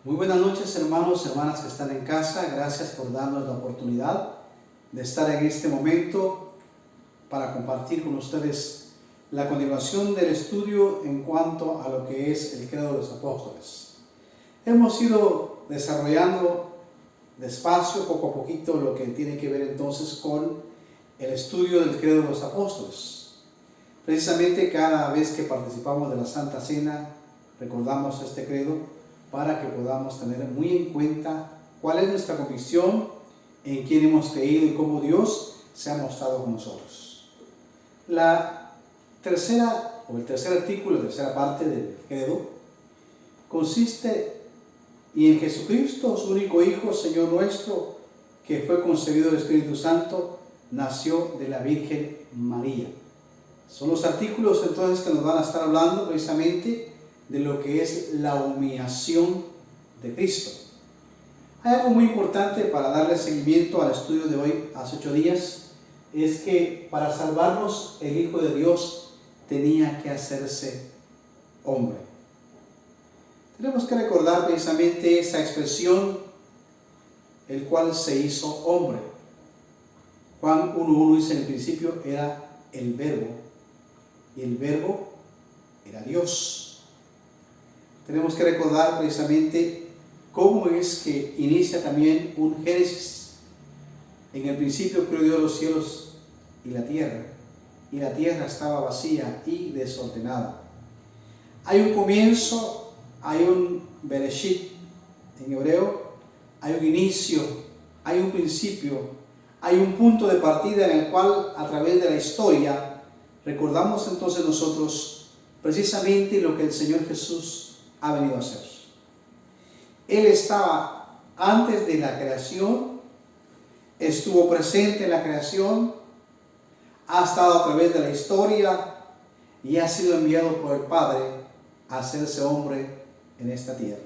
Muy buenas noches, hermanos y hermanas que están en casa. Gracias por darnos la oportunidad de estar en este momento para compartir con ustedes la continuación del estudio en cuanto a lo que es el Credo de los Apóstoles. Hemos ido desarrollando despacio, poco a poquito, lo que tiene que ver entonces con el estudio del Credo de los Apóstoles. Precisamente cada vez que participamos de la Santa Cena, recordamos este credo para que podamos tener muy en cuenta cuál es nuestra convicción, en quién hemos creído y cómo Dios se ha mostrado con nosotros. El tercer artículo, la tercera parte del credo, consiste en Jesucristo, su único Hijo, Señor nuestro, que fue concebido del Espíritu Santo, nació de la Virgen María. Son los artículos entonces que nos van a estar hablando precisamente de lo que es la humillación de Cristo. Hay algo muy importante para darle seguimiento al estudio de hoy, hace 8 días, es que para salvarnos el Hijo de Dios tenía que hacerse hombre. Tenemos que recordar precisamente esa expresión, el cual se hizo hombre. Juan 1:1 dice: en el principio era el Verbo, y el Verbo era Dios. Tenemos que recordar precisamente cómo es que inicia también un Génesis. En el principio creó Dios los cielos y la tierra estaba vacía y desordenada. Hay un comienzo, hay un Bereshit en hebreo, hay un inicio, hay un principio, hay un punto de partida en el cual a través de la historia recordamos entonces nosotros precisamente lo que el Señor Jesús ha venido a hacer. Él estaba antes de la creación, estuvo presente en la creación, ha estado a través de la historia y ha sido enviado por el Padre a hacerse hombre en esta tierra.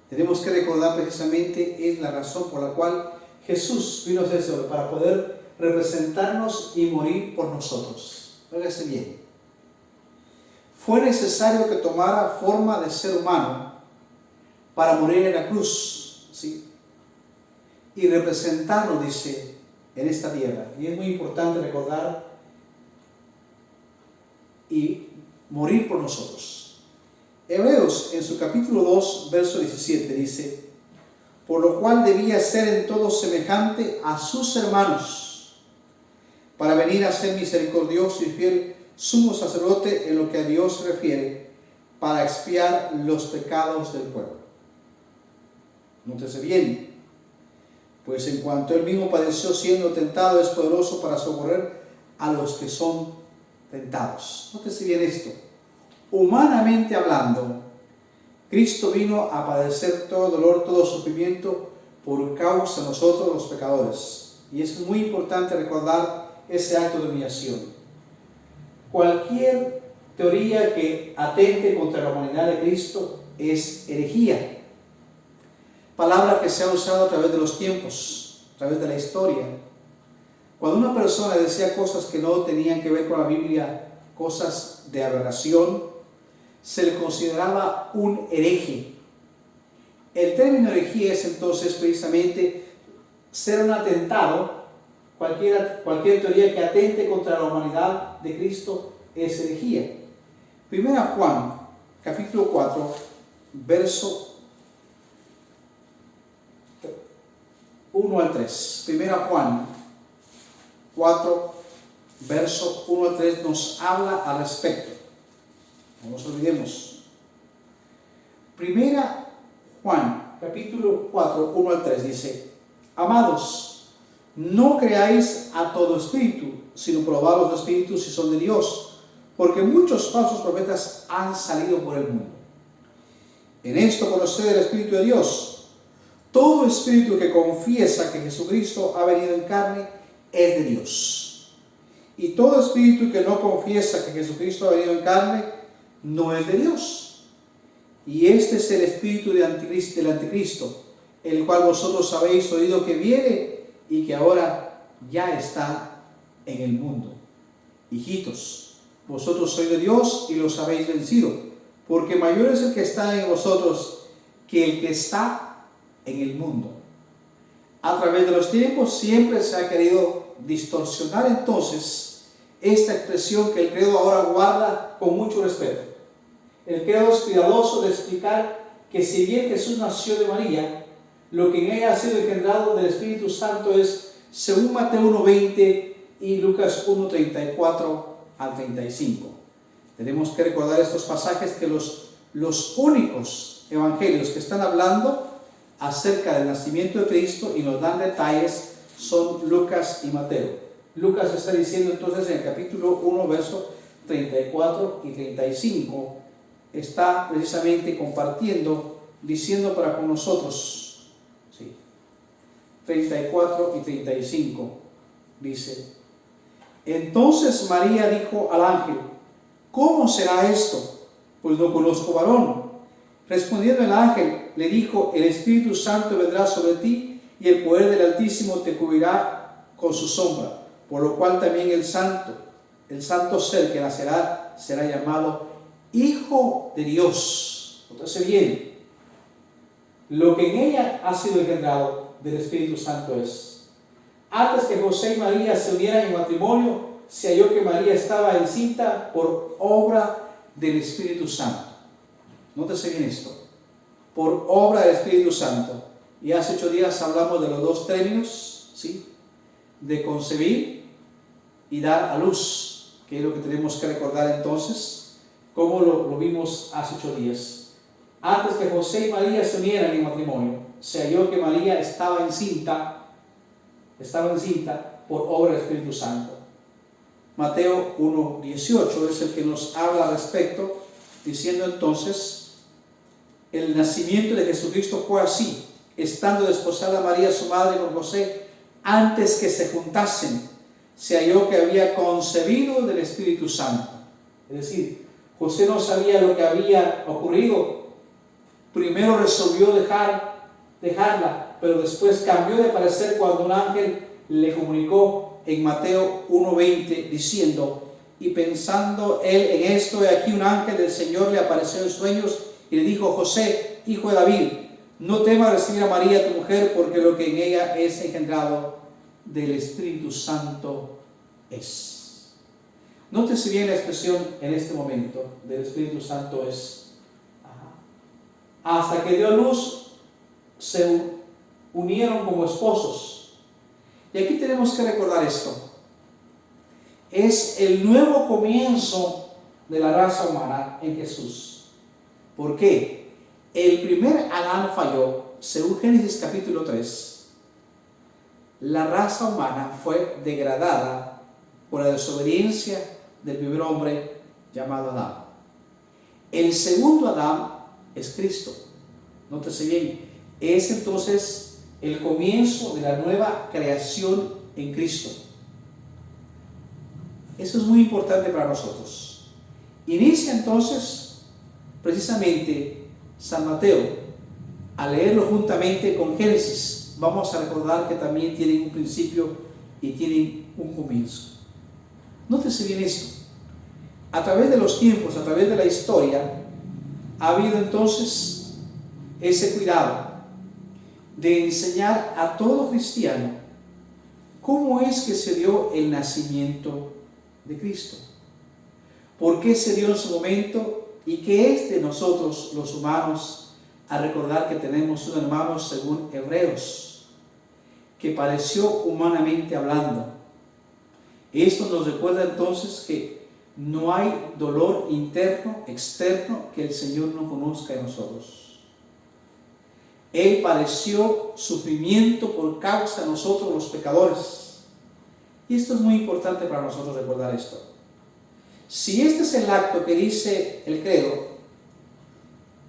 Tenemos que recordar precisamente es la razón por la cual Jesús vino a hacerse hombre, para poder representarnos y morir por nosotros. Óigase bien. Fue necesario que tomara forma de ser humano para morir en la cruz, ¿sí? Y representarnos, dice, en esta tierra. Y es muy importante recordar y morir por nosotros. Hebreos, en su capítulo 2, verso 17, dice: por lo cual debía ser en todo semejante a sus hermanos, para venir a ser misericordioso y fiel sumo sacerdote en lo que a Dios se refiere, para expiar los pecados del pueblo. Nótese bien, pues en cuanto él mismo padeció siendo tentado, es poderoso para socorrer a los que son tentados. Nótese bien esto. Humanamente hablando, Cristo vino a padecer todo dolor, todo sufrimiento por causa de nosotros los pecadores. Y es muy importante recordar ese acto de humillación. Cualquier teoría que atente contra la humanidad de Cristo es herejía. Palabra que se ha usado a través de los tiempos, a través de la historia. Cuando una persona decía cosas que no tenían que ver con la Biblia, cosas de aberración, se le consideraba un hereje. El término herejía es entonces precisamente ser un atentado. Cualquier teoría que atente contra la humanidad de Cristo es herejía. Primera Juan, capítulo 4, verso 1 al 3. Primera Juan 4, verso 1 al 3 nos habla al respecto. No nos olvidemos. Primera Juan, capítulo 4, 1 al 3 dice: amados, no creáis a todo espíritu, sino probad los espíritus si son de Dios, porque muchos falsos profetas han salido por el mundo. En esto conoced el Espíritu de Dios. Todo espíritu que confiesa que Jesucristo ha venido en carne es de Dios. Y todo espíritu que no confiesa que Jesucristo ha venido en carne no es de Dios. Y este es el espíritu del anticristo, el cual vosotros habéis oído que viene y que ahora ya está en el mundo. Hijitos, vosotros sois de Dios y los habéis vencido, porque mayor es el que está en vosotros que el que está en el mundo. A través de los tiempos siempre se ha querido distorsionar entonces esta expresión que el credo ahora guarda con mucho respeto. El credo es cuidadoso de explicar que si bien Jesús nació de María, lo que en ella ha sido engendrado del Espíritu Santo es, según Mateo 1:20 y Lucas 1:34 al 35. Tenemos que recordar estos pasajes que los únicos evangelios que están hablando acerca del nacimiento de Cristo y nos dan detalles son Lucas y Mateo. Lucas está diciendo entonces en el capítulo 1, versos 34 y 35, está precisamente compartiendo, diciendo para con nosotros, ¿sí? 34 y 35, dice: entonces María dijo al ángel: ¿cómo será esto? Pues no conozco varón. Respondiendo el ángel, le dijo: el Espíritu Santo vendrá sobre ti y el poder del Altísimo te cubrirá con su sombra, por lo cual también el santo ser que nacerá será llamado Hijo de Dios. Entonces bien, lo que en ella ha sido engendrado del Espíritu Santo es: antes que José y María se unieran en matrimonio, se halló que María estaba encinta por obra del Espíritu Santo. Nótese bien esto: por obra del Espíritu Santo. Y hace 8 días hablamos de los dos términos, ¿sí? De concebir y dar a luz, que es lo que tenemos que recordar entonces, como lo vimos hace 8 días. Antes que José y María se unieran en matrimonio, se halló que María estaba encinta por obra del Espíritu Santo. Mateo 1:18 es el que nos habla al respecto, diciendo entonces: el nacimiento de Jesucristo fue así, estando desposada María su madre con José, antes que se juntasen, se halló que había concebido del Espíritu Santo. Es decir, José no sabía lo que había ocurrido. Primero resolvió dejarla, pero después cambió de parecer cuando un ángel le comunicó en Mateo 1:20 diciendo: y pensando él en esto, he aquí un ángel del Señor le apareció en sueños y le dijo: José, hijo de David, no temas recibir a María tu mujer, porque lo que en ella es engendrado del Espíritu Santo es. Nótese bien la expresión en este momento del Espíritu Santo es. Hasta que dio a luz, se unieron como esposos. Y aquí tenemos que recordar esto: es el nuevo comienzo de la raza humana en Jesús. ¿Por qué? El primer Adán falló. Según Génesis capítulo 3, la raza humana fue degradada por la desobediencia del primer hombre llamado Adán. El segundo Adán es Cristo. Nótese bien, es entonces el comienzo de la nueva creación en Cristo. Eso es muy importante para nosotros. Inicia entonces precisamente San Mateo. Al leerlo juntamente con Génesis, vamos a recordar que también tienen un principio y tienen un comienzo. Nótese bien esto: a través de los tiempos, a través de la historia, ha habido entonces ese cuidado de enseñar a todo cristiano cómo es que se dio el nacimiento de Cristo, por qué se dio en su momento y qué es de nosotros los humanos, a recordar que tenemos un hermano según Hebreos, que padeció humanamente hablando. Esto nos recuerda entonces que no hay dolor interno, externo, que el Señor no conozca en nosotros. Él padeció sufrimiento por causa de nosotros los pecadores. Y esto es muy importante para nosotros recordar esto. Si este es el acto que dice el credo,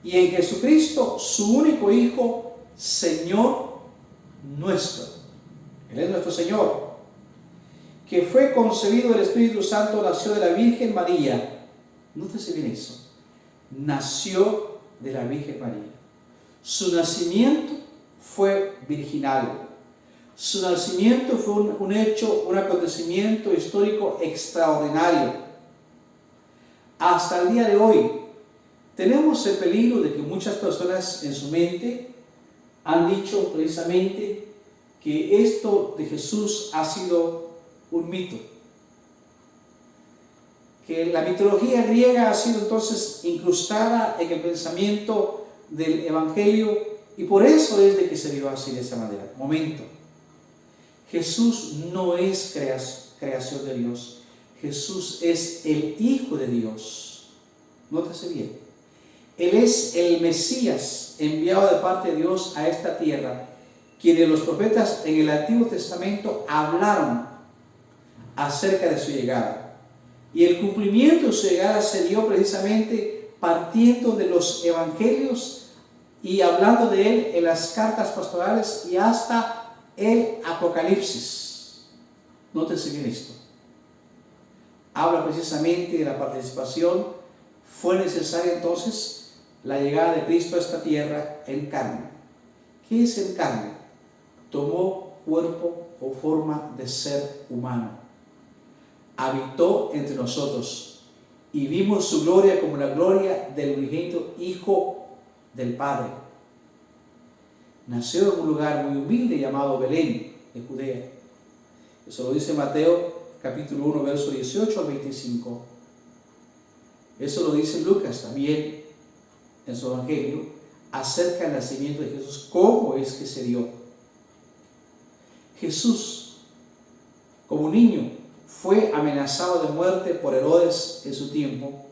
y en Jesucristo, su único Hijo, Señor nuestro, Él es nuestro Señor, que fue concebido del Espíritu Santo, nació de la Virgen María. Nótese bien eso: nació de la Virgen María. Su nacimiento fue virginal. Su nacimiento fue un hecho, un acontecimiento histórico extraordinario. Hasta el día de hoy, tenemos el peligro de que muchas personas en su mente han dicho precisamente que esto de Jesús ha sido un mito, que la mitología griega ha sido entonces incrustada en el pensamiento del Evangelio y por eso es de que se dio así de esa manera. Momento, Jesús no es creación de Dios, Jesús es el Hijo de Dios. Nótese bien, Él es el Mesías enviado de parte de Dios a esta tierra, quienes los profetas en el Antiguo Testamento hablaron acerca de su llegada. Y el cumplimiento de su llegada se dio precisamente partiendo de los evangelios y hablando de él en las cartas pastorales y hasta el Apocalipsis. Nótese bien esto. Habla precisamente de la participación. Fue necesaria entonces la llegada de Cristo a esta tierra en carne. ¿Qué es en carne? Tomó cuerpo o forma de ser humano. Habitó entre nosotros y vimos su gloria como la gloria del unigénito Hijo del Padre. Nació en un lugar muy humilde llamado Belén, de Judea. Eso lo dice Mateo capítulo 1, verso 18 al 25. Eso lo dice Lucas también en su evangelio acerca del nacimiento de Jesús, cómo es que se dio. Jesús, como niño, fue amenazado de muerte por Herodes en su tiempo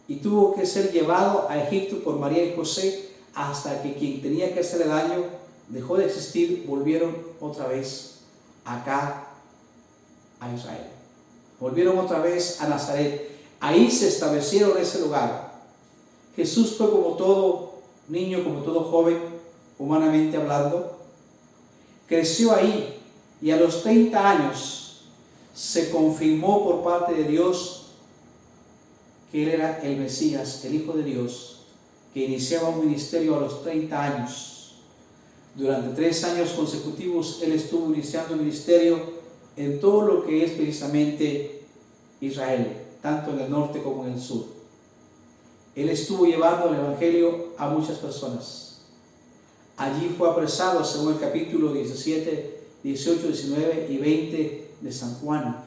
y tuvo que ser llevado a Egipto por María y José hasta que quien tenía que hacerle daño dejó de existir. Volvieron otra vez acá a Israel, volvieron otra vez a Nazaret. Ahí se establecieron en ese lugar. Jesús fue como todo niño, como todo joven, humanamente hablando, creció ahí y a los 30 años se confirmó por parte de Dios que Él era el Mesías, el Hijo de Dios, que iniciaba un ministerio a los 30 años. Durante 3 años consecutivos Él estuvo iniciando un ministerio en todo lo que es precisamente Israel, tanto en el norte como en el sur. Él estuvo llevando el Evangelio a muchas personas. Allí fue apresado, según el capítulo 17, 18, 19 y 20 de San Juan.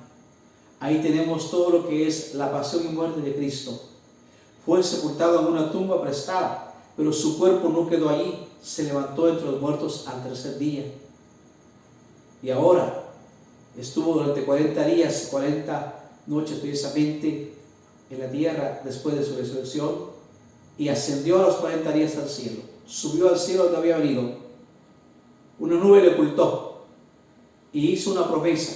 Ahí tenemos todo lo que es la pasión y muerte de Cristo. Fue sepultado en una tumba prestada, pero su cuerpo no quedó allí, se levantó entre los muertos al tercer día. Y ahora estuvo durante 40 días, 40 noches precisamente en la tierra después de su resurrección y ascendió a los 40 días al cielo. Subió al cielo donde había venido. Una nube le ocultó y hizo una promesa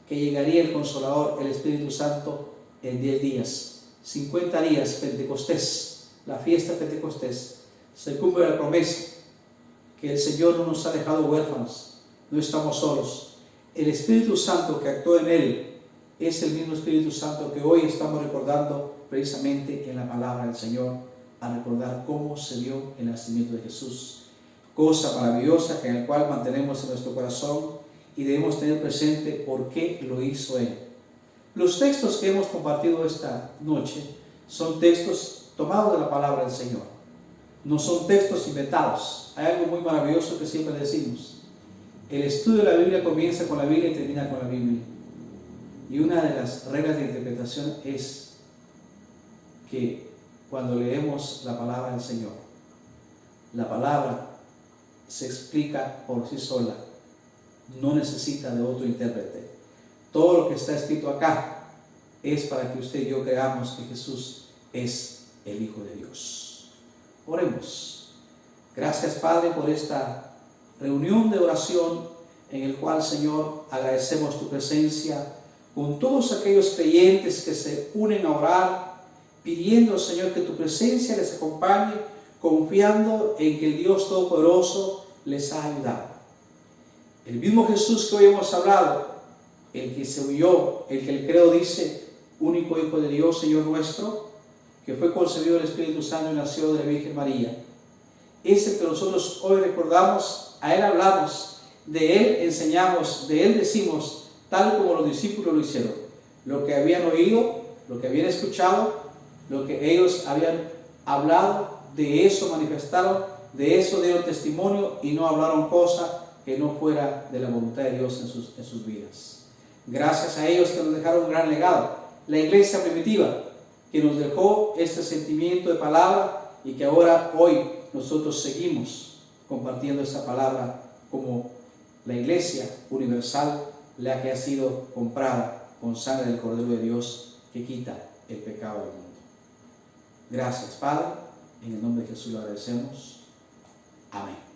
que llegaría el Consolador, el Espíritu Santo, en 10 días. 50 días, Pentecostés, la fiesta de Pentecostés. Se cumple la promesa que el Señor no nos ha dejado huérfanos, no estamos solos. El Espíritu Santo que actuó en Él es el mismo Espíritu Santo que hoy estamos recordando precisamente en la palabra del Señor, a recordar cómo se dio el nacimiento de Jesús. Cosa maravillosa que en el cual mantenemos en nuestro corazón y debemos tener presente por qué lo hizo Él. Los textos que hemos compartido esta noche son textos tomados de la palabra del Señor. No son textos inventados. Hay algo muy maravilloso que siempre decimos. El estudio de la Biblia comienza con la Biblia y termina con la Biblia. Y una de las reglas de interpretación es que cuando leemos la palabra del Señor, la palabra se explica por sí sola, no necesita de otro intérprete. Todo lo que está escrito acá es para que usted y yo creamos que Jesús es el Hijo de Dios. Oremos. Gracias, Padre, por esta reunión de oración en el cual, Señor, agradecemos tu presencia con todos aquellos creyentes que se unen a orar, pidiendo, Señor, que tu presencia les acompañe, confiando en que el Dios Todopoderoso les ha ayudado. El mismo Jesús que hoy hemos hablado, el que se huyó, el que el credo dice, único Hijo de Dios, Señor nuestro, que fue concebido del Espíritu Santo y nació de la Virgen María, es el que nosotros hoy recordamos, a Él hablamos, de Él enseñamos, de Él decimos, tal como los discípulos lo hicieron. Lo que habían oído, lo que habían escuchado, lo que ellos habían hablado, de eso manifestaron, de eso dieron testimonio y no hablaron cosa que no fuera de la voluntad de Dios en sus vidas. Gracias a ellos que nos dejaron un gran legado. La iglesia primitiva que nos dejó este sentimiento de palabra y que ahora, hoy, nosotros seguimos compartiendo esa palabra como la iglesia universal, la que ha sido comprada con sangre del Cordero de Dios que quita el pecado del mundo. Gracias, Padre. En el nombre de Jesús lo agradecemos. Amén.